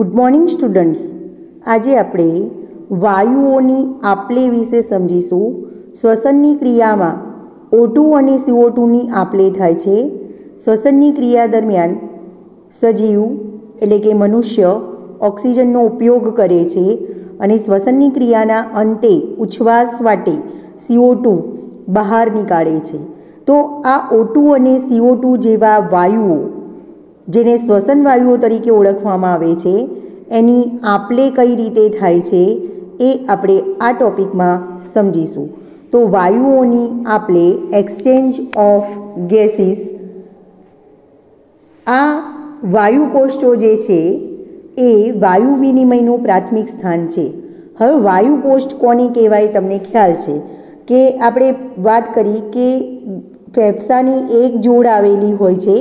Good morning students. આજે આપણે વાયુઓની આપલે વિશે સમજીશું। શ્વસનની ક્રિયામાં O2 અને CO2ની આપલે થાય છે। શ્વસનની ક્રિયા દરમિયાન સજીવ એટલે કે મનુષ્ય ઓક્સિજનનો ઉપયોગ કરે છે અને શ્વસનની ક્રિયાના અંતે ઉચ્છ્વાસ વાટે CO2 બહાર નીકાળે છે। તો આ O2 અને CO2 જેવા વાયુઓ જેને શ્વસન વાયુઓ તરીકે ઓળખવામાં આવે છે એની આપલે કઈ રીતે થાય છે એ આપણે આ ટોપિકમાં સમજીશું। તો વાયુઓની આપલે એક્સચેન્જ ઓફ ગેસીસ, આ વાયુકોષ્ઠો જે છે એ વાયુ વિનિમયનું પ્રાથમિક સ્થાન છે। હવે વાયુકોષ્ઠ કોને કહેવાય તમને ખ્યાલ છે કે આપણે વાત કરી કે ફેફસાની એક જોડ આવેલી હોય છે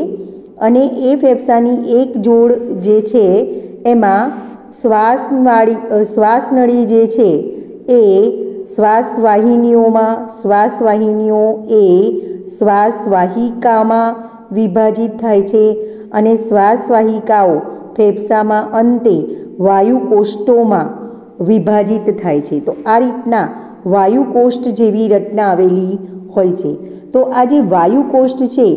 અને એ ફેફસાની એક જોડ જે છે એમાં શ્વાસનળી જે છે એ શ્વાસવાહિનીઓમાં, શ્વાસવાહિનીઓ એ શ્વાસવાહિકામાં વિભાજિત થાય છે અને શ્વાસવાહિકાઓ ફેફસામાં અંતે વાયુકોષ્ઠોમાં વિભાજિત થાય છે। તો આ રીતના વાયુકોષ્ઠ જેવી રચના આવેલી હોય છે। તો આ જે વાયુકોષ્ઠ છે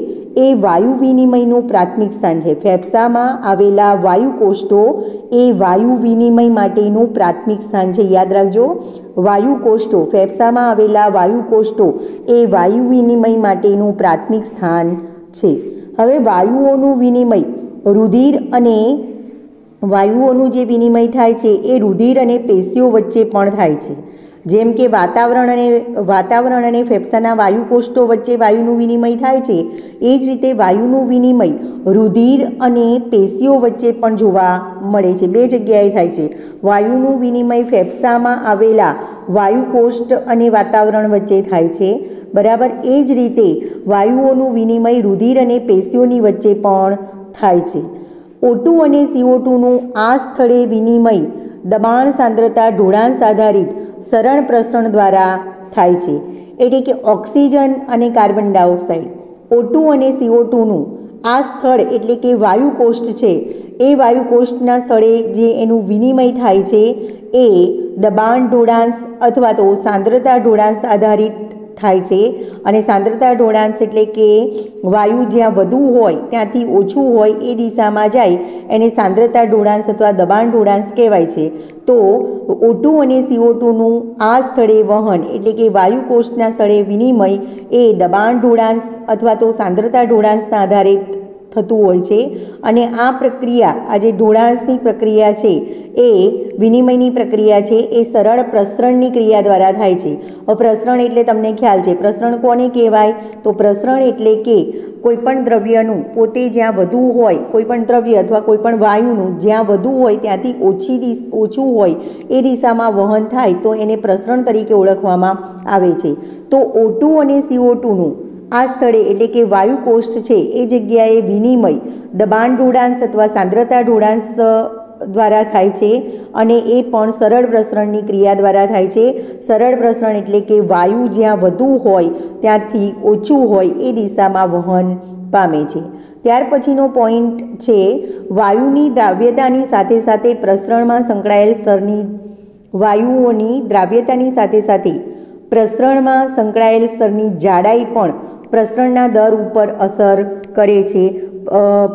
એ વાયુ વિનિમયનું પ્રાથમિક સ્થાન છે। ફેફસામાં આવેલા વાયુકોષ્ઠો એ વાયુ વિનિમય માટેનું પ્રાથમિક સ્થાન છે, યાદ રાખજો। વાયુકોષ્ઠો, ફેફસામાં આવેલા વાયુકોષ્ઠો એ વાયુ વિનિમય માટેનું પ્રાથમિક સ્થાન છે। હવે વાયુઓનું વિનિમય રુધિર અને વાયુઓનું જે વિનિમય થાય છે એ રુધિર અને પેશીઓ વચ્ચે પણ થાય છે। જેમ કે વાતાવરણ અને ફેફસાના વાયુકોષ્ઠો વચ્ચે વાયુનું વિનિમય થાય છે એ જ રીતે વાયુનું વિનિમય રુધિર અને પેશીઓ વચ્ચે પણ જોવા મળે છે, બે જગ્યાએ થાય છે। વાયુનું વિનિમય ફેફસામાં આવેલા વાયુકોષ્ઠ અને વાતાવરણ વચ્ચે થાય છે, બરાબર। એ જ રીતે વાયુઓનું વિનિમય રુધિર અને પેશીઓની વચ્ચે પણ થાય છે। O2 અને CO2નું આ સ્થળે વિનિમય દબાણ સાંદ્રતા ઢોળાંશ આધારિત સરળ પ્રસરણ દ્વારા થાય છે। એટલે કે ઓક્સિજન અને કાર્બન ડાયોક્સાઇડ, O2 અને CO2નું આ સ્થળ એટલે કે વાયુકોષ્ઠ છે એ વાયુકોષ્ઠના સ્થળે જે એનું વિનિમય થાય છે એ દબાણ ઢોળાંશ અથવા તો સાંદ્રતા ઢોળાંશ આધારિત થાય છે। અને સાંદ્રતા ઢોળાંશ એટલે કે વાયુ જ્યાં વધુ હોય ત્યાંથી ઓછું હોય એ દિશામાં જાય એને સાંદ્રતા ઢોળાંશ અથવા દબાણ ઢોળાંશ કહેવાય છે। તો O2 અને CO2નું આ સ્થળે વહન એટલે કે વાયુકોષ્ઠના સ્થળે વિનિમય એ દબાણ ઢોળાંશ અથવા તો સાંદ્રતા ઢોળાંશના આધારે થતું હોય છે। અને આ પ્રક્રિયા, આ જે ઢોળાંશની પ્રક્રિયા છે એ વિનિમયની પ્રક્રિયા છે એ સરળ પ્રસરણની ક્રિયા દ્વારા થાય છે। હવે પ્રસરણ એટલે તમને ખ્યાલ છે, પ્રસરણ કોને કહેવાય? તો પ્રસરણ એટલે કે કોઈપણ દ્રવ્યનું પોતે જ્યાં વધુ હોય, કોઈપણ દ્રવ્ય અથવા કોઈપણ વાયુનું જ્યાં વધુ હોય ત્યાંથી ઓછું હોય એ દિશામાં વહન થાય તો એને પ્રસરણ તરીકે ઓળખવામાં આવે છે। તો O2 અને CO2નું આ સ્થળે એટલે કે વાયુકોષ્ઠ છે એ જગ્યાએ વિનિમય દબાણ ઢોળાંશ અથવા સાંદ્રતા ઢોળાંશ દ્વારા થાય છે અને એ પણ સરળ પ્રસરણની ક્રિયા દ્વારા થાય છે। સરળ પ્રસરણ એટલે કે વાયુ જ્યાં વધુ હોય ત્યાંથી ઓછું હોય એ દિશામાં વહન પામે છે। ત્યાર પછીનો પોઈન્ટ છે વાયુની દ્રાવ્યતાની સાથે સાથે પ્રસરણમાં સંકળાયેલ સ્તરની વાયુઓની દ્રાવ્યતાની સાથે સાથે પ્રસરણમાં સંકળાયેલ સ્તરની જાડાઈ પણ પ્રસરણના દર ઉપર અસર કરે છે।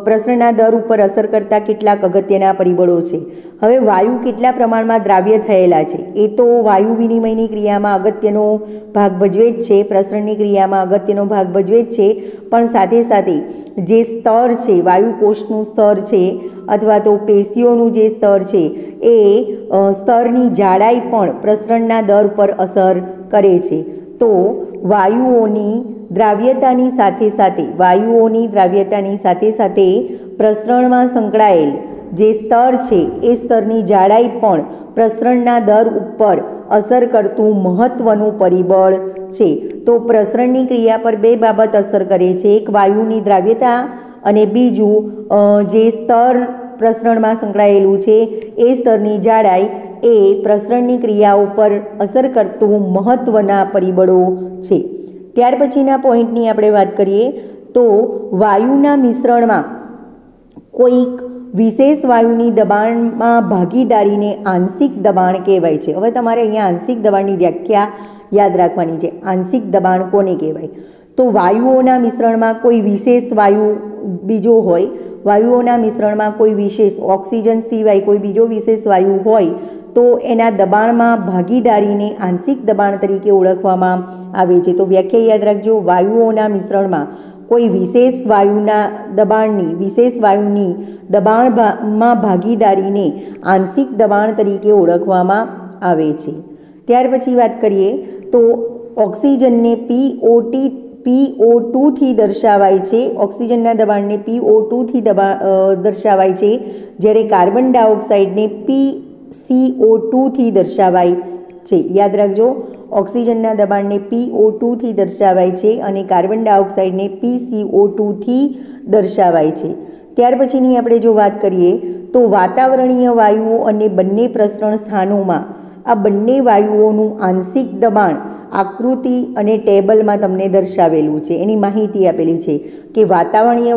પ્રસરણના દર ઉપર અસર કરતા કેટલાક અગત્યના પરિબળો છે। હવે વાયુ કેટલા પ્રમાણમાં દ્રાવ્ય થયેલા છે એ તો વાયુ વિનિમયની ક્રિયામાં અગત્યનો ભાગ ભજવે જ છે, પ્રસરણની ક્રિયામાં અગત્યનો ભાગ ભજવે જ છે, પણ સાથે સાથે જે સ્તર છે, વાયુકોષ્ઠનું સ્તર છે અથવા તો પેશીઓનું જે સ્તર છે એ સ્તરની જાડાઈ પણ પ્રસરણના દર પર અસર કરે છે। તો વાયુઓની દ્રાવ્યતાની સાથે સાથે પ્રસરણમાં સંકળાયેલ જે સ્તર છે એ સ્તરની જાડાઈ પણ પ્રસરણના દર ઉપર અસર કરતું મહત્વનું પરિબળ છે। તો પ્રસરણની ક્રિયા પર બે બાબત અસર કરે છે, એક વાયુની દ્રાવ્યતા અને બીજું જે સ્તર પ્રસરણમાં સંકળાયેલું છે એ સ્તરની જાડાઈ એ પ્રસરણની ક્રિયા ઉપર અસર કરતું મહત્વના પરિબળો છે। ત્યાર પછીના પોઈન્ટની આપણે વાત કરીએ તો વાયુના મિશ્રણમાં કોઈક વિશેષ વાયુની દબાણમાં ભાગીદારીને આંશિક દબાણ કહેવાય છે. હવે તમારે અહીંયા આંશિક દબાણની વ્યાખ્યા યાદ રાખવાની છે. આંશિક દબાણ કોને કહેવાય? તો વાયુઓના મિશ્રણમાં કોઈ વિશેષ વાયુ બીજો હોય, વાયુઓના મિશ્રણમાં કોઈ વિશેષ ઓક્સિજન સિવાય કોઈ બીજો વિશેષ વાયુ હોય તો એના દબાણમાં ભાગીદારીને આંશિક દબાણ તરીકે ઓળખવામાં આવે છે. તો વ્યાખ્યા યાદ રાખજો. વાયુઓના મિશ્રણમાં કોઈ વિશેષ વાયુની દબાણમાં ભાગીદારીને આંશિક દબાણ તરીકે ઓળખવામાં આવે છે. ત્યાર પછી વાત કરીએ તો ઓક્સિજનને PO2 થી દર્શાવાય છે. ઓક્સિજનના દબાણને PO2 થી દર્શાવાય છે, જ્યારે કાર્બન ડાયોક્સાઇડને PCO2 થી દર્શાવાય છે. યાદ રાખજો, ઓક્સિજનના દબાણને PO2 થી દર્શાવાય છે અને કાર્બન ડાયોક્સાઇડને PCO2 થી દર્શાવાય છે. ત્યાર પછીની આપણે જો વાત કરીએ તો વાતાવરણીય વાયુઓ અને બંને પ્રસરણ સ્થાનોમાં આ બંને વાયુઓનું આંશિક દબાણ આકૃતિ અને ટેબલમાં તમને દર્શાવેલું છે. એની માહિતી આપેલી છે કે વાતાવરણીય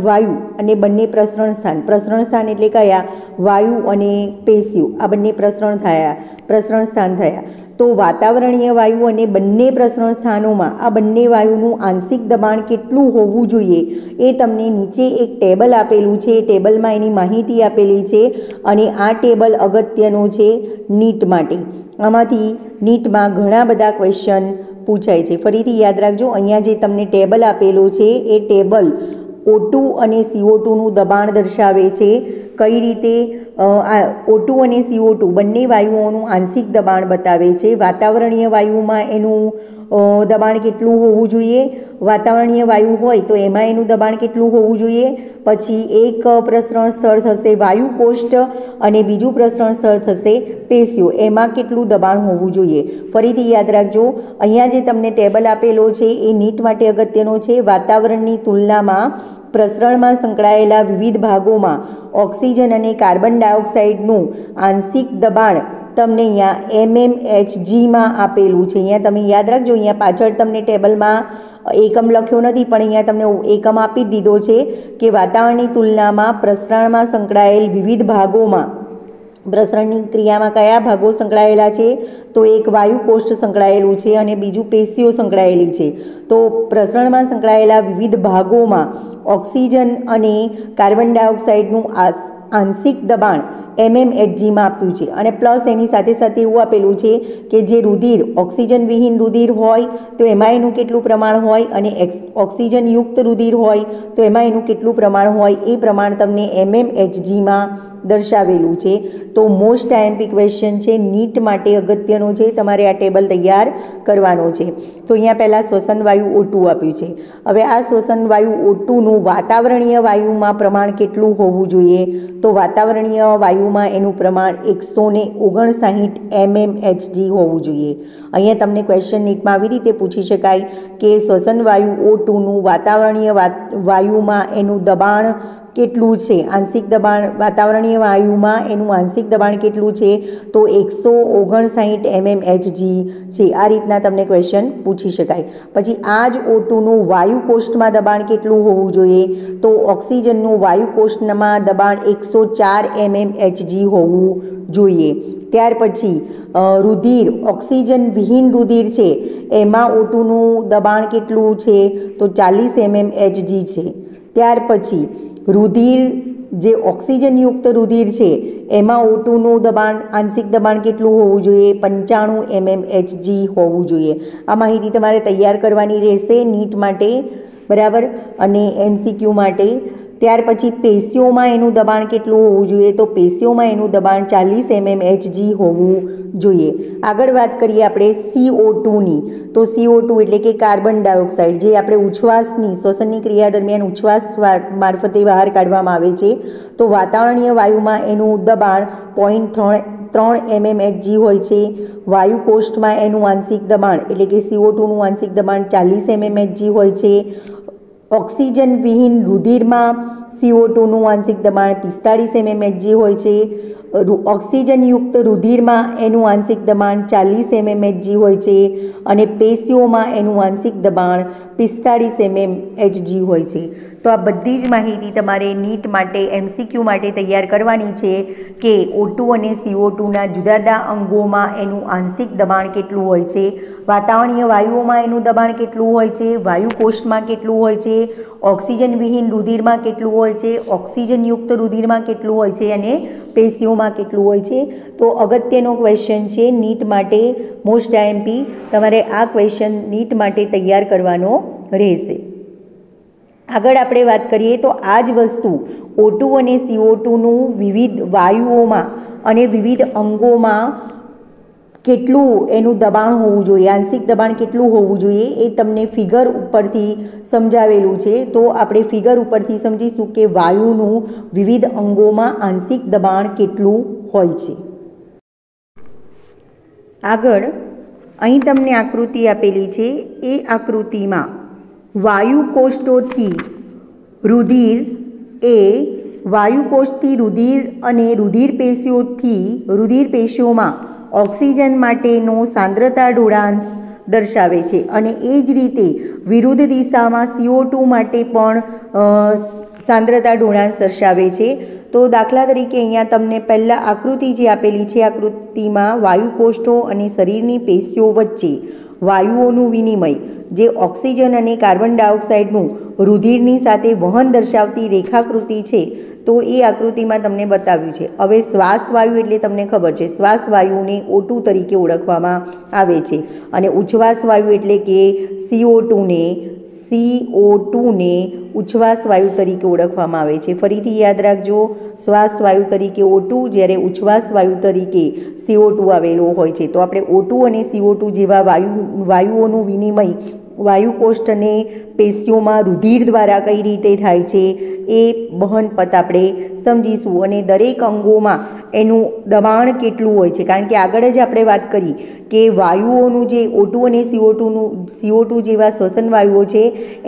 વાયુ અને બંને પ્રસરણ સ્થાન એટલે કયા? વાયુ અને પેશીઓ, આ બંને પ્રસરણ સ્થાન થયા. તો વાતાવરણીય વાયુ અને બંને પ્રસરણ સ્થાનોમાં આ બંને વાયુનું આંશિક દબાણ કેટલું હોવું જોઈએ એ તમને નીચે એક ટેબલ આપેલું છે. એ ટેબલમાં એની માહિતી આપેલી છે અને આ ટેબલ અગત્યનું છે નીટ માટે. આમાંથી નીટમાં ઘણા બધા ક્વેશ્ચન પૂછાય છે. ફરીથી યાદ રાખજો, અહીંયા જે તમને ટેબલ આપેલું છે એ ટેબલ O2 અને CO2નું દબાણ દર્શાવે છે. કઈ રીતે? O2 અને CO2 બંને વાયુઓનું આંશિક દબાણ બતાવે છે. વાતાવરણીય વાયુમાં એનું દબાણ કેટલું હોવું જોઈએ? વાતાવરણીય વાયુ હોય તો એમાં એનું દબાણ કેટલું હોવું જોઈએ? પછી એક પ્રસરણ સ્થળ થશે વાયુ કોષ્ઠ અને બીજું પ્રસરણ સ્થળ થશે પેશીઓ, એમાં કેટલું દબાણ હોવું જોઈએ? ફરીથી યાદ રાખજો, અહીંયા જે તમને ટેબલ આપેલો છે એ નીટ માટે અગત્યનો છે. વાતાવરણની તુલનામાં પ્રસરણમાં સંકળાયેલા વિવિધ ભાગોમાં ઓક્સિજન અને કાર્બન ડાયોક્સાઇડનું આંશિક દબાણ તમને અહીંયા mmHgમાં આપેલું છે. અહીંયા તમે યાદ રાખજો, અહીંયા પાછળ તમને ટેબલમાં એકમ લખ્યો નથી પણ અહીંયા તમને એકમ આપી જ દીધો છે કે વાતાવરણની તુલનામાં પ્રસરણમાં સંકળાયેલ વિવિધ ભાગોમાં, પ્રસરણની ક્રિયામાં કયા ભાગો સંકળાયેલા છે? તો એક વાયુ કોષ્ઠ સંકળાયેલું છે અને બીજું પેશીઓ સંકળાયેલી છે. તો પ્રસરણમાં સંકળાયેલા વિવિધ ભાગોમાં ઓક્સિજન અને કાર્બન ડાયોક્સાઇડનું આંશિક દબાણ mmHgમાં આપ્યું છે. અને પ્લસ એની સાથે સાથે એવું આપેલું છે કે જે રુધિર ઓક્સિજન વિહીન રુધિર હોય તો એમાં એનું કેટલું પ્રમાણ હોય અને ઓક્સિજન યુક્ત રુધિર હોય તો એમાં એનું કેટલું પ્રમાણ હોય એ પ્રમાણ તમને mmHgમાં દર્શાવેલું છે. તો મોસ્ટ આઈએમપી ક્વેશ્ચન છે, નીટ માટે અગત્યનો છે, તમારે આ ટેબલ તૈયાર કરવાનો છે. તો અહીંયા પહેલાં શ્વસન વાયુ O2 આપ્યું છે. હવે આ શ્વસન વાયુ O2નું વાતાવરણીય વાયુમાં પ્રમાણ કેટલું હોવું જોઈએ? તો વાતાવરણીય વાયુમાં એનું પ્રમાણ 159 mmHg હોવું જોઈએ. અહીંયા તમને ક્વેશ્ચન નીટમાં આવી રીતે પૂછી શકાય કે શ્વસન વાયુ O2નું વાતાવરણીય વાયુમાં એનું દબાણ કેટલું છે? આંશિક દબાણ વાતાવરણીય વાયુમાં એનું આંશિક દબાણ કેટલું છે? તો 159 mmHg છે. આ રીતના તમને ક્વેશ્ચન પૂછી શકાય. પછી આ જ O2નું વાયુ કોષ્ઠમાં દબાણ કેટલું હોવું જોઈએ? તો ઓક્સિજનનું વાયુ કોષ્ઠમાં દબાણ 104 mmHg હોવું જોઈએ. ત્યાર પછી રુધિર ઓક્સિજન વિહીન રુધિર છે એમાં O2નું દબાણ કેટલું છે? તો 40 mmHg છે. ત્યાર પછી રુધિર જે ઓક્સિજનયુક્ત રુધિર છે એમાં O2નું દબાણ આંશિક દબાણ કેટલું હોવું જોઈએ? 95 mmHg હોવું જોઈએ. આ માહિતી તમારે તૈયાર કરવાની રહેશે નીટ માટે, બરાબર, અને MCQ માટે. ત્યાર પછી પેશીઓમાં એનું દબાણ કેટલું હોવું જોઈએ? તો પેશીઓમાં એનું દબાણ 40 mmHg હોવું જોઈએ. આગળ વાત કરીએ આપણે CO2ની. તો CO2 એટલે કે કાર્બન ડાયોક્સાઇડ, જે આપણે ઉચ્છ્વાસની શ્વસનની ક્રિયા દરમિયાન ઉચ્છ્વાસ મારફતે બહાર કાઢવામાં આવે છે. તો વાતાવરણીય વાયુમાં એનું દબાણ 0.3 mmHg હોય છે. વાયુ કોષ્ઠમાં એનું આંશિક દબાણ એટલે કે CO2નું આંશિક દબાણ 40 mmHg હોય છે. ઓક્સિજન વિહીન રુધિરમાં CO2નું આંશિક દબાણ 45 mmHg હોય છે. ઓક્સિજનયુક્ત રુધિરમાં એનું આંશિક દબાણ 40 mmHg હોય છે અને પેશીઓમાં એનું આંશિક દબાણ 45 mmHg હોય છે. તો આ બધી જ માહિતી તમારે નીટ માટે MCQ માટે તૈયાર કરવાની છે કે O2 અને CO2ના જુદા જુદા અંગોમાં એનું આંશિક દબાણ કેટલું હોય છે, વાતાવરણીય વાયુઓમાં એનું દબાણ કેટલું હોય છે, વાયુકોષમાં કેટલું હોય છે, ઓક્સિજન વિહીન રુધિરમાં કેટલું હોય છે, ઓક્સિજનયુક્ત રુધિરમાં કેટલું હોય છે અને પેશીઓમાં કેટલું હોય છે. તો અગત્યનો ક્વેશ્ચન છે નીટ માટે, મોસ્ટ IMP. તમારે આ ક્વેશ્ચન નીટ માટે તૈયાર કરવાનો રહેશે. આગળ આપણે વાત કરીએ તો આ જ વસ્તુ O2 અને CO2નું વિવિધ વાયુઓમાં અને વિવિધ અંગોમાં કેટલું એનું દબાણ હોવું જોઈએ, આંશિક દબાણ કેટલું હોવું જોઈએ એ તમને ફિગર ઉપરથી સમજાવેલું છે. તો આપણે ફિગર ઉપરથી સમજીશું કે વાયુનું વિવિધ અંગોમાં આંશિક દબાણ કેટલું હોય છે. આગળ અહીં તમને આકૃતિ આપેલી છે. એ આકૃતિમાં વાયુકોષ્ઠોથી રુધિર એ વાયુકોષ્ઠથી રુધિર અને રુધિર પેશીઓમાં ઓક્સિજન માટેનો સાંદ્રતા ઢોળાંશ દર્શાવે છે અને એ જ રીતે વિરુદ્ધ દિશામાં CO2 માટે પણ સાંદ્રતા ઢોળાંશ દર્શાવે છે. તો દાખલા તરીકે અહીંયા તમને પહેલાં આકૃતિ જે આપેલી છે, આકૃતિમાં વાયુકોષ્ઠો અને શરીરની પેશીઓ વચ્ચે વાયુઓનું વિનિમય જે ઓક્સિજન અને કાર્બન ડાયોક્સાઇડનું રુધિરની સાથે વહન દર્શાવતી રેખાકૃતિ છે. તો એ આકૃતિમાં તમને બતાવ્યું છે. હવે શ્વાસ વાયુ એટલે તમને ખબર છે, શ્વાસ વાયુને O2 તરીકે ઓળખવામાં આવે છે અને ઉચ્છ્વાસ વાયુ એટલે કે CO2ને ઉચ્છ્વાસ વાયુ તરીકે ઓળખવામાં આવે છે. ફરીથી યાદ રાખજો, શ્વાસ વાયુ તરીકે O2 જ્યારે ઉચ્છ્વાસ વાયુ તરીકે CO2 આવેલો હોય છે. તો આપણે O2 અને CO2 જેવા વાયુઓનું વિનિમય વાયુકોષ્ઠ અને પેશીઓમાં રુધિર દ્વારા કઈ રીતે થાય છે એ બહન પદ આપણે સમજીશું. અને દરેક અંગોમાં એનું દબાણ કેટલું હોય છે, કારણ કે આગળ જ આપણે વાત કરી કે વાયુઓનું જે O2 અને CO2 જેવા શ્વસન વાયુઓ છે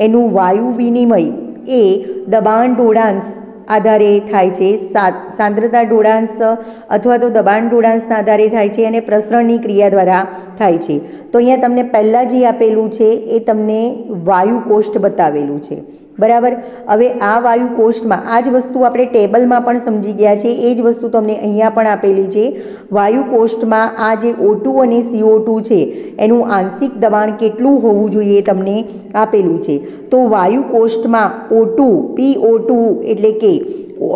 એનું વાયુ વિનિમય એ દબાણ ઢોળાંશ આધારે થાય છે, સાંદ્રતા ઢોળાંશ અથવા તો દબાણ ઢોળાંશના આધારે થાય છે અને પ્રસરણની ક્રિયા દ્વારા થાય છે. તો અહીંયા તમને પહેલાં જે આપેલું છે એ તમને વાયુકોષ્ઠ બતાવેલું છે, બરાબર. હવે આ વાયુકોષ્ઠમાં આ જ વસ્તુ આપણે ટેબલમાં પણ સમજી ગયા છે, એ જ વસ્તુ તમને અહીંયા પણ આપેલી છે. વાયુકોષ્ઠમાં આ જે O2 અને CO2 છે એનું આંશિક દબાણ કેટલું હોવું જોઈએ તમને આપેલું છે. તો વાયુકોષ્ઠમાં O2 PO2 એટલે કે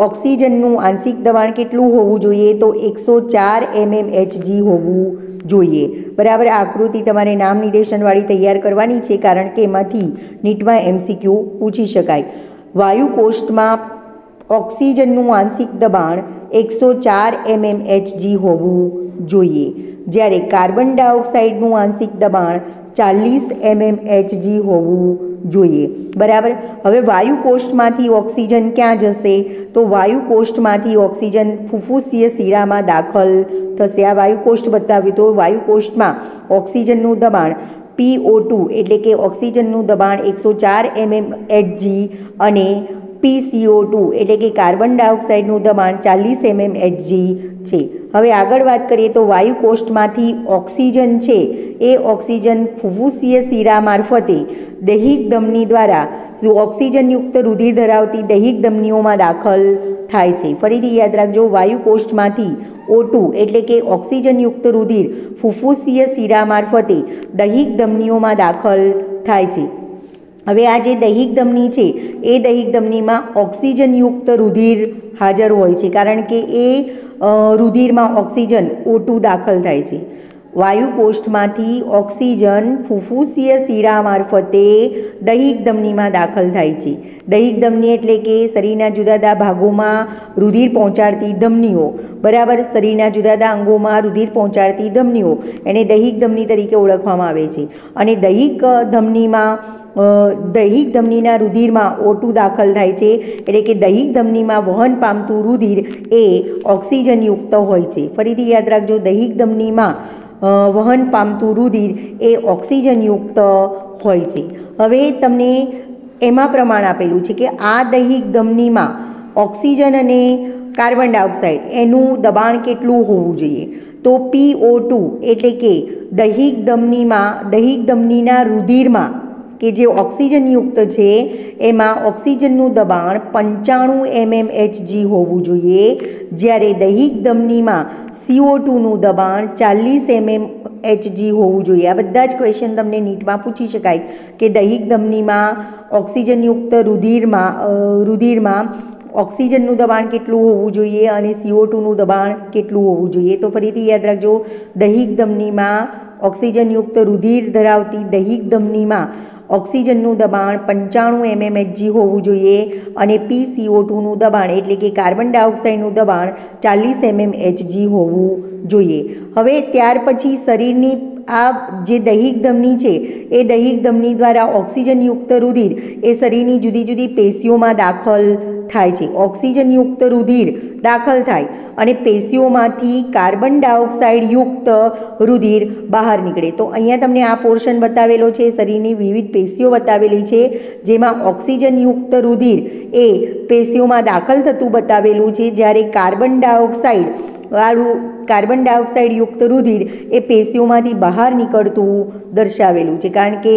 ઓક્સિજનનું આંશિક દબાણ કેટલું હોવું જોઈએ? તો 104 mmHg હોવું જોઈએ, બરાબર. આ આકૃતિ તમારે નામ નિર્દેશનવાળી તૈયાર કરવાની છે, કારણ કે એમાંથી નીટમાં MCQ પૂછી શકાય. વાયુકોષ્ઠમાં ઓક્સિજનનું આંશિક દબાણ 104 mmHg હોવું જોઈએ, જ્યારે કાર્બન ડાયોક્સાઇડનું આંશિક દબાણ 40 mmHg હોવું જોઈએ, બરાબર. હવે વાયુકોષ્ઠમાંથી ઓક્સિજન ક્યાં જશે? તો વાયુકોષ્ઠમાંથી ઓક્સિજન ફુફ્ફુસીય શિરામાં દાખલ થશે. આ વાયુકોષ્ઠ બતાવ્યું. તો વાયુકોષ્ઠમાં ઓક્સિજનનું દબાણ PO2 એટલે કે ઓક્સિજનનું દબાણ 104 mmHg અને PCO2 એટલે કે કાર્બન ડાયોક્સાઇડનું દબાણ 40 mmHg છે. હવે આગળ વાત કરીએ તો વાયુકોષ્ઠમાંથી ઓક્સિજન છે એ ઓક્સિજન ફુફ્ફુસીય શિરા મારફતે દૈહિક ધમની દ્વારા ઓક્સિજનયુક્ત રુધિર ધરાવતી દૈહિક ધમનીઓમાં દાખલ થાય છે. ફરીથી યાદ રાખજો, વાયુકોષ્ઠમાંથી O2 એટલે કે ઓક્સિજનયુક્ત રુધિર ફુફ્ફુસીય શિરા મારફતે દૈહિક ધમનીઓમાં દાખલ થાય છે. હવે આ જે દૈહિક ધમની છે એ દૈહિક ધમનીમાં ઓક્સિજનયુક્ત રુધિર હાજર હોય છે, કારણ કે એ રુધિરમાં ઓક્સિજન O2 દાખલ થાય છે. વાયુકોષ્ઠમાંથી ઓક્સિજન ફુફ્ફુસીય શિરા મારફતે દૈહિક ધમનીમાં દાખલ થાય છે. દૈહિક ધમની એટલે કે શરીરના જુદા જુદા ભાગોમાં રુધિર પહોંચાડતી ધમનીઓ, બરાબર. શરીરના જુદા જુદા અંગોમાં રુધિર પહોંચાડતી ધમનીઓ એને દૈહિક ધમની તરીકે ઓળખવામાં આવે છે. અને દૈહિક ધમનીના રુધિરમાં O2 દાખલ થાય છે, એટલે કે દૈહિક ધમનીમાં વહન પામતું રુધિર એ ઓક્સિજનયુક્ત હોય છે. ફરીથી યાદ રાખજો, દૈહિક ધમનીમાં વહન પામતું રુધિર એ ઓક્સિજનયુક્ત હોય છે. હવે તમને એમાં પ્રમાણ આપેલું છે કે આ દૈહિક ધમનીમાં ઓક્સિજન અને કાર્બન ડાયોક્સાઇડ એનું દબાણ કેટલું હોવું જોઈએ? તો PO2 એટલે કે દૈહિક ધમનીના રુધિરમાં કે જે ઓક્સિજનયુક્ત છે એમાં ઓક્સિજનનું દબાણ 95 mmHg હોવું જોઈએ, જ્યારે દૈહિક ધમનીમાં CO2નું દબાણ 40 mmHg હોવું જોઈએ. આ બધા જ ક્વેશ્ચન તમને નીટમાં પૂછી શકાય કે દૈહિક ધમનીમાં ઓક્સિજનયુક્ત રુધિરમાં ઓક્સિજનનું દબાણ કેટલું હોવું જોઈએ અને CO2નું દબાણ કેટલું હોવું જોઈએ. તો ફરીથી યાદ રાખજો, દૈહિક ધમનીમાં ઓક્સિજનયુક્ત રુધિર ધરાવતી દૈહિક ધમનીમાં ઓક્સિજનનું દબાણ 95 mmHg હોવું જોઈએ અને PCO2નું દબાણ એટલે કે કાર્બન ડાયોક્સાઇડનું દબાણ 40 mmHg હોવું જોઈએ. હવે ત્યાર પછી શરીરની આ જે દૈહિક ધમની છે એ દૈહિક ધમની દ્વારા ઓક્સિજનયુક્ત રુધિર એ શરીરની જુદી જુદી પેશીઓમાં દાખલ થાય છે. ઓક્સિજનયુક્ત રુધિર દાખલ થાય અને પેશીઓમાંથી કાર્બન ડાયોક્સાઇડયુક્ત રુધિર બહાર નીકળે. તો અહીંયા તમને આ પોર્શન બતાવેલો છે, શરીરની વિવિધ પેશીઓ બતાવેલી છે જેમાં ઓક્સિજનયુક્ત રુધિર એ પેશીઓમાં દાખલ થતું બતાવેલું છે, જ્યારે કાર્બન ડાયોક્સાઇડયુક્ત રુધિર એ પેશીઓમાંથી બહાર નીકળતું દર્શાવેલું છે. કારણ કે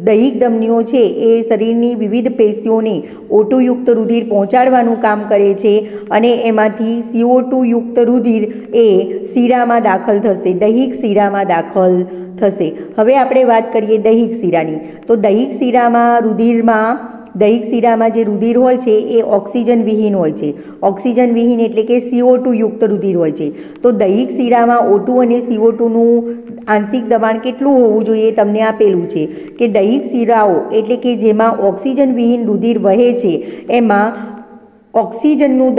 દૈહિક ધમનીઓ છે એ શરીરની વિવિધ પેશીઓને O2યુક્ત રુધિર પહોંચાડવાનું કામ કરે છે અને એમાંથી CO2યુક્ત રુધિર એ શિરામાં દાખલ થશે, દૈહિક શિરામાં દાખલ થશે. હવે આપણે વાત કરીએ દૈહિક શિરાની. તો દૈહિક શિરામાં જે રુધિર હોય છે એ ઓક્સિજન વિહીન હોય છે. ઓક્સિજન વિહીન એટલે કે CO2યુક્ત રુધિર હોય છે. તો દૈહિક શિરામાં O2 અને CO2નું આંશિક દબાણ કેટલું હોવું જોઈએ તમને આપેલું છે કે દૈહિક શિરાઓ એટલે કે જેમાં ઓક્સિજન વિહીન રુધિર વહે છે એમાં ઓક્સિજનનું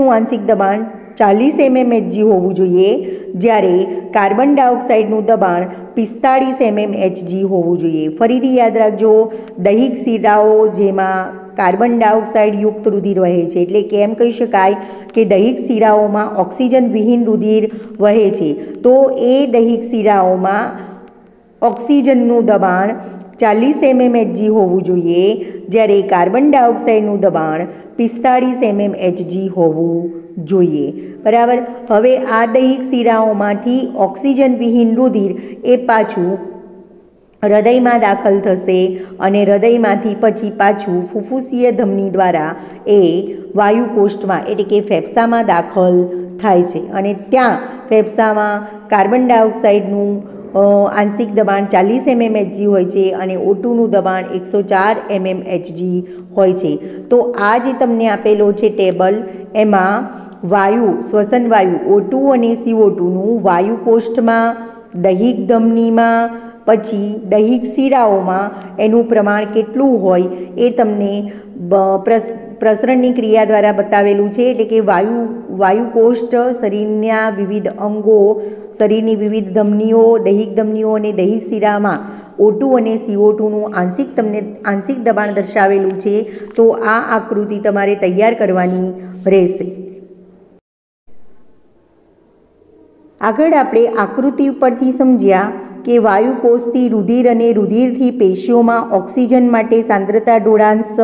આંશિક દબાણ 40 mmHg હોવું જોઈએ, જ્યારે કાર્બન ડાયોક્સાઇડનું દબાણ 45 mmHg હોવું જોઈએ. ફરીથી યાદ રાખજો, દૈહિક શિરાઓ જેમાં કાર્બન ડાયોક્સાઇડયુક્ત રુધિર વહે છે એટલે કે એમ કહી શકાય કે દૈહિક શિરાઓમાં ઓક્સિજન વિહીન રુધિર વહે છે. તો એ દૈહિક શિરાઓમાં ઓક્સિજનનું દબાણ 40 mmHg હોવું જોઈએ, જ્યારે કાર્બન ડાયોક્સાઇડનું દબાણ 45 mmHg હોવું જોઈએ. બરાબર. હવે આ દૈહિક શિરાઓમાંથી ઓક્સિજન વિહીન રુધિર એ પાછું હૃદયમાં દાખલ થશે અને હૃદયમાંથી પછી પાછું ફુફ્ફુસીય ધમની દ્વારા એ વાયુકોષ્ઠમાં એટલે કે ફેફસામાં દાખલ થાય છે અને ત્યાં ફેફસામાં કાર્બન ડાયોક્સાઇડનું આંશિક દબાણ 40 mmHg હોય છે અને O2નું દબાણ 104 mmHg હોય છે. તો આ જે તમને આપેલો છે ટેબલ, એમાં શ્વસન વાયુ O2 અને CO2નું વાયુકોષ્ઠમાં, દૈહિક ધમનીમાં, પછી દૈહિક શિરાઓમાં એનું પ્રમાણ કેટલું હોય એ તમને પ્રસરણની ક્રિયા દ્વારા બતાવેલું છે. એટલે કે વાયુકોષ્ઠ શરીરના વિવિધ અંગો, શરીરની વિવિધ ધમનીઓ, દૈહિક ધમનીઓ અને દૈહિક શિરામાં O2 અને CO2નું આંશિક દબાણ દર્શાવેલું છે. તો આ આકૃતિ તમારે તૈયાર કરવાની રહેશે. આગળ આપણે આકૃતિ પરથી સમજ્યા કે વાયુકોષથી રુધિર અને રુધિરથી પેશીઓમાં ઓક્સિજન માટે સાંદ્રતા ઢોળાંશ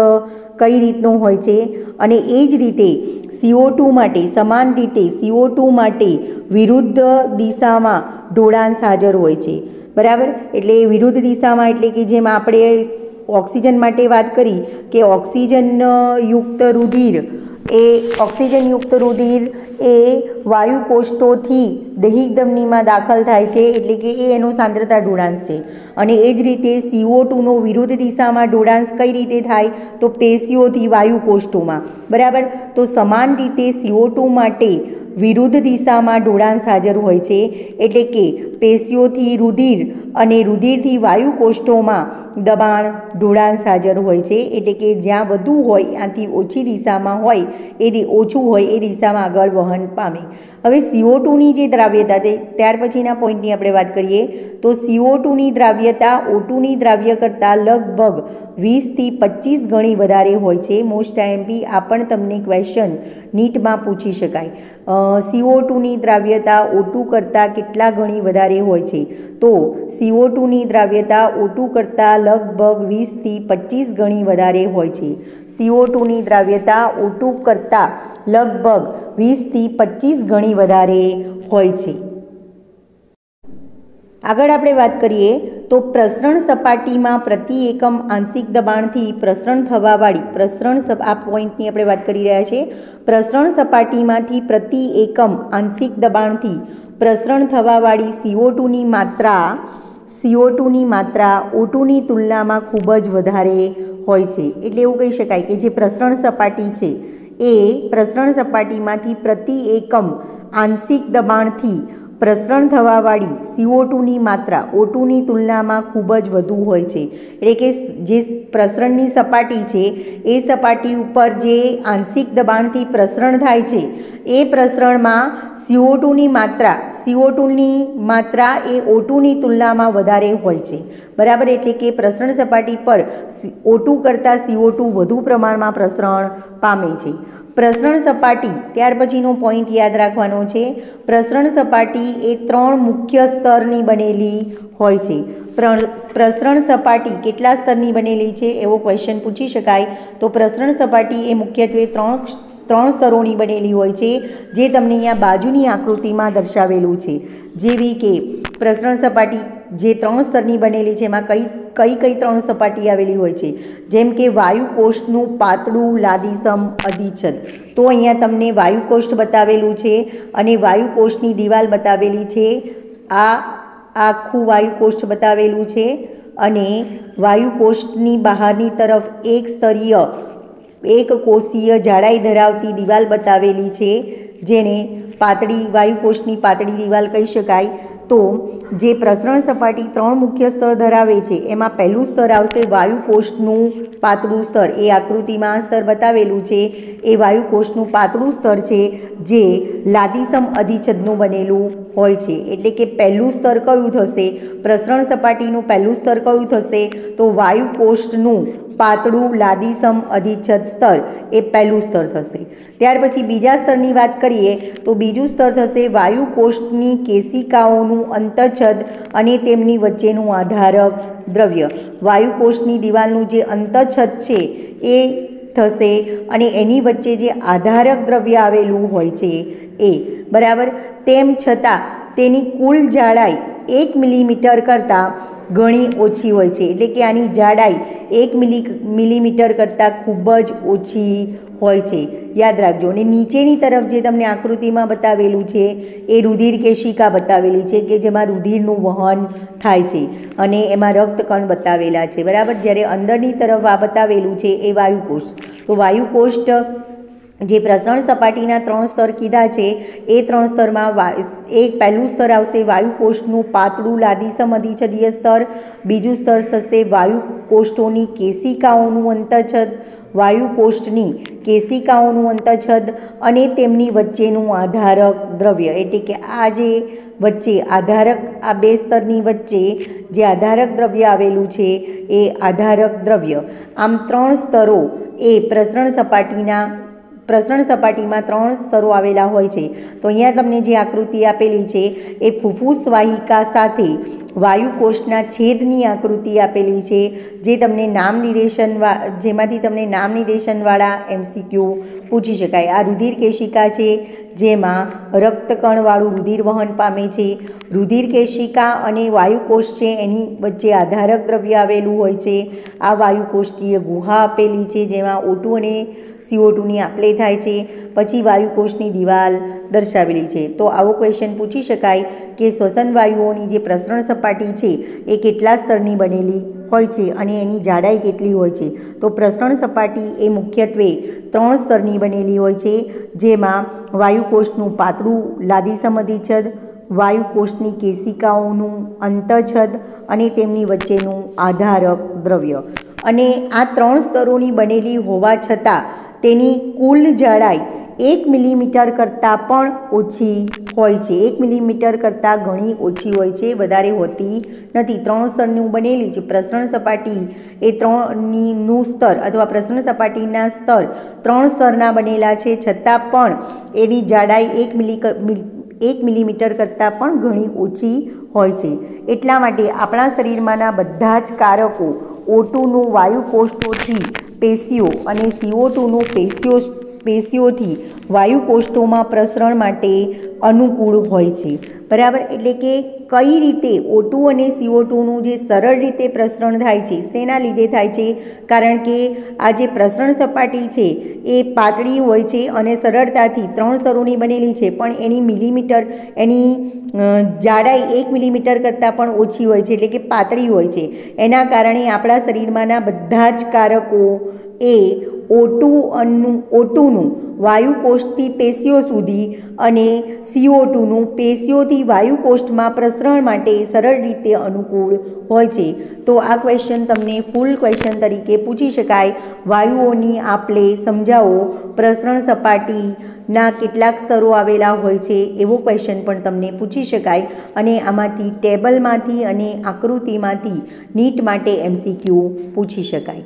કઈ રીતનું હોય છે અને એ જ રીતે CO2 માટે સમાન રીતે CO2 માટે વિરુદ્ધ દિશામાં ઢોળાંશ હાજર હોય છે. બરાબર. એટલે વિરુદ્ધ દિશામાં એટલે કે જેમ આપણે ઓક્સિજન માટે વાત કરી કે ઓક્સિજનયુક્ત રુધિર એ વાયુકોષ્ઠોથી દૈહિક ધમનીમાં દાખલ થાય છે એટલે કે એ એનો સાંદ્રતા ઢોળાંશ છે. અને એ જ રીતે CO2નો વિરુદ્ધ દિશામાં ઢોળાંશ કઈ રીતે થાય તો પેશીઓથી વાયુકોષ્ઠોમાં. બરાબર. તો સમાન રીતે CO2 માટે વિરુદ્ધ દિશામાં ઢોળાંશ હાજર હોય છે એટલે કે પેશીઓથી રુધિર અને રુધિરથી વાયુકોષ્ઠોમાં દબાણ ઢોળાંશ હાજર હોય છે. એટલે કે જ્યાં વધુ હોય ત્યાંથી ઓછી દિશામાં હોય ઓછું હોય એ દિશામાં આગળ વહન પામે. હવે CO2ની જે દ્રાવ્યતા ત્યાર પછીના પોઈન્ટની આપણે વાત કરીએ તો CO2ની દ્રાવ્યતા O2ની દ્રાવ્ય કરતાં લગભગ 20 થી 25 ગણી વધારે હોય છે. મોસ્ટ આઈએમપી આ પણ તમને ક્વેશ્ચન નીટમાં પૂછી શકાય. CO2ની દ્રાવ્યતા O2 કરતાં કેટલા ગણી વધારે હોય છે તો CO2ની દ્રાવ્યતા O2 કરતાં લગભગ 20 થી 25 ગણી વધારે હોય છે. CO2ની દ્રાવ્યતા O2 કરતાં લગભગ 20 થી 25 ગણી વધારે હોય છે. આગળ આપણે વાત કરીએ તો પ્રસરણ સપાટીમાં પ્રતિ એકમ આંશિક દબાણથી પ્રસરણ થવાવાળી આ પોઈન્ટની આપણે વાત કરી રહ્યા છીએ. પ્રસરણ સપાટીમાંથી પ્રતિ એકમ આંશિક દબાણથી પ્રસરણ થવાવાળી CO2 ની માત્રા O2 ની તુલનામાં ખૂબ જ વધારે હોય છે. એટલે એવું કહી શકાય કે જે પ્રસરણ સપાટી છે એ પ્રસરણ સપાટીમાંથી પ્રતિ એકમ આંશિક દબાણથી પ્રસરણ થવાવાળી CO2 ની માત્રા O2 ની તુલનામાં ખૂબ જ વધુ હોય છે. એટલે કે જે પ્રસરણની સપાટી છે એ સપાટી ઉપર જે આંશિક દબાણથી પ્રસરણ થાય છે એ પ્રસરણમાં CO2 ની માત્રા એ O2 ની તુલનામાં વધારે હોય છે. બરાબર. એટલે કે પ્રસરણ સપાટી પર O2 કરતાં CO2 વધુ પ્રમાણમાં પ્રસરણ પામે છે. પ્રસરણ સપાટી, ત્યાર પછીનો પોઈન્ટ યાદ રાખવાનો છે. પ્રસરણ સપાટી એ 3 મુખ્ય સ્તરની બનેલી હોય છે. પ્રસરણ સપાટી કેટલા સ્તરની બનેલી છે એવો ક્વેશ્ચન પૂછી શકાય. તો પ્રસરણ સપાટી એ મુખ્યત્વે 3 સ્તરોની બનેલી હોય છે, જે તમને અહીંયા બાજુની આકૃતિમાં દર્શાવેલું છે. જેવી કે પ્રસરણ સપાટી જે 3 સ્તરની બનેલી છે એમાં કઈ 3 સપાટી આવેલી હોય છે, જેમ કે વાયુકોષ્ઠનું પાતળું લાદીસમ અધિચ્છદ. તો અહીંયા તમને વાયુકોષ્ઠ બતાવેલું છે અને વાયુકોષ્ઠની દિવાલ બતાવેલી છે. આ આખું વાયુકોષ્ઠ બતાવેલું છે અને વાયુકોષ્ઠની બહારની તરફ એક કોષીય જાડાઈ ધરાવતી દિવાલ બતાવેલી છે, જેને વાયુકોષ્ઠની પાતળી દિવાલ કહી શકાય. તો જે પ્રસરણ સપાટી 3 મુખ્ય સ્તર ધરાવે છે એમાં પહેલું સ્તર આવશે વાયુકોષ્ઠનું પાતળું સ્તર. એ આકૃતિમાં સ્તર બતાવેલું છે એ વાયુકોષ્ઠનું પાતળું સ્તર છે, જે લાદીસમ અધિચ્છદનું બનેલું હોય છે. એટલે કે પહેલું સ્તર કયું થશે? પ્રસરણ સપાટીનું પહેલું સ્તર કયું થશે? તો વાયુકોષ્ઠનું પાતળું લાદીસમ અધિચ્છદ સ્તર એ પહેલું સ્તર થશે. ત્યાર પછી બીજા સ્તરની વાત કરીએ તો બીજું સ્તર થશે વાયુકોષ્ઠની કેશિકાઓનું અંતઃછદ અને તેમની વચ્ચેનું આધારક દ્રવ્ય. વાયુકોષ્ઠની દિવાલનું જે અંતઃછદ છે એ થશે અને એની વચ્ચે જે આધારક દ્રવ્ય આવેલું હોય છે એ. બરાબર. તેમ છતાં તેની કુલ જાડાઈ 1 મિલીમીટર કરતાં ઘણી ઓછી હોય છે. એટલે કે આની જાડાઈ 1 મિલીમીટર કરતાં ખૂબ જ ઓછી હોય છે. યાદ રાખજો. અને નીચેની તરફ જે તમને આકૃતિમાં બતાવેલું છે એ રુધિર કેશિકા બતાવેલી છે, કે જેમાં રુધિરનું વહન થાય છે અને એમાં રક્તકણ બતાવેલા છે. બરાબર. જ્યારે અંદરની તરફ આ બતાવેલું છે એ વાયુકોષ્ઠ. તો વાયુકોષ્ઠ જે પ્રસરણ સપાટીના 3 સ્તર કીધા છે એ 3 સ્તરમાં પહેલું સ્તર આવશે વાયુકોષ્ઠનું પાતળું લાદીસમ અધિચ્છદીય સ્તર. બીજું સ્તર થશે વાયુકોષ્ઠોની કેશિકાઓનું અંતઃછદ, વાયુકોષ્ઠની કેશિકાઓનું અંતઃછદ અને તેમની વચ્ચેનું આધારક દ્રવ્ય. એટલે કે આ જે વચ્ચે આ 2 સ્તરની વચ્ચે જે આધારક દ્રવ્ય આવેલું છે એ આધારક દ્રવ્ય. આમ 3 સ્તરો એ પ્રસરણ સપાટીમાં 3 સ્તરો આવેલા હોય છે. તો અહીંયા તમને જે આકૃતિ આપેલી છે એ ફુફુસ વાહિકા સાથે વાયુકોષ્ઠના છેદની આકૃતિ આપેલી છે, જેમાંથી તમને નામ નિર્દેશનવાળા MCQ પૂછી શકાય. આ રુધિર કેશિકા છે, જેમાં રક્તકણવાળું રુધિર વહન પામે છે. રુધિર કેશિકા અને વાયુકોષ્ઠ છે એની વચ્ચે આધારક દ્રવ્ય આવેલું હોય છે. આ વાયુકોષ્ઠીય ગુહા આપેલી છે, જેમાં O2 અને CO2 ની આપલે થાય છે. પછી વાયુકોષ્ઠની દિવાલ દર્શાવેલી છે. તો આવો ક્વેશ્ચન પૂછી શકાય કે શ્વસન વાયુઓની જે પ્રસરણ સપાટી છે એ કેટલા સ્તરની બનેલી હોય છે અને એની જાડાઈ કેટલી હોય છે? તો પ્રસરણ સપાટી એ મુખ્યત્વે 3 સ્તરની બનેલી હોય છે, જેમાં વાયુકોષ્ઠનું પાતળું લાદીસમ અધિચ્છદ, વાયુકોષ્ઠની કેશિકાઓનું અંતઃછદ અને તેમની વચ્ચેનું આધારક દ્રવ્ય. અને આ 3 સ્તરોની બનેલી હોવા છતાં તેની કુલ જાડાઈ 1 મિલીમીટર કરતાં પણ ઓછી હોય છે. 1 મિલીમીટર કરતાં ઘણી ઓછી હોય છે, વધારે હોતી નથી. 3 સ્તરનું બનેલી છે. પ્રસરણ સપાટી એ 3નું સ્તર અથવા પ્રસરણ સપાટીના સ્તર 3 સ્તરના બનેલા છે, છતાં પણ એની જાડાઈ 1 મિલીમીટર કરતાં પણ ઘણી ઓછી હોય છે. એટલા માટે આપણા શરીરમાંના બધા જ કારકો O2નું વાયુકોષ્ઠોથી પેશીઓ અને CO2નું પેશીઓથી વાયુકોષ્ઠોમાં પ્રસરણ માટે અનુકૂળ હોય છે. બરાબર. એટલે કે કઈ રીતે O2 અને CO2નું જે સરળ રીતે પ્રસરણ થાય છે, શેના લીધે થાય છે? કારણ કે આ જે પ્રસરણ સપાટી છે એ પાતળી હોય છે અને સરળતાથી 3 સ્તરોની બનેલી છે, પણ એની જાડાઈ 1 મિલીમીટર કરતાં પણ ઓછી હોય છે, એટલે કે પાતળી હોય છે. એના કારણે આપણા શરીરમાંના બધા જ કારકો એ O2નું વાયુકોષથી પેશીઓ સુધી અને CO2નું પેશીઓથી વાયુકોષમાં પ્રસરણ માટે સરળ રીતે અનુકૂળ હોય છે. તો આ ક્વેશ્ચન તમને ફૂલ ક્વેશ્ચન તરીકે પૂછી શકાય. વાયુઓની આપલે સમજાવો, પ્રસરણ સપાટીના કેટલાક સ્તરો આવેલા હોય છે, એવો ક્વેશ્ચન પણ તમને પૂછી શકાય. અને આમાંથી ટેબલમાંથી અને આકૃતિમાંથી નીટ માટે MCQ પૂછી શકાય.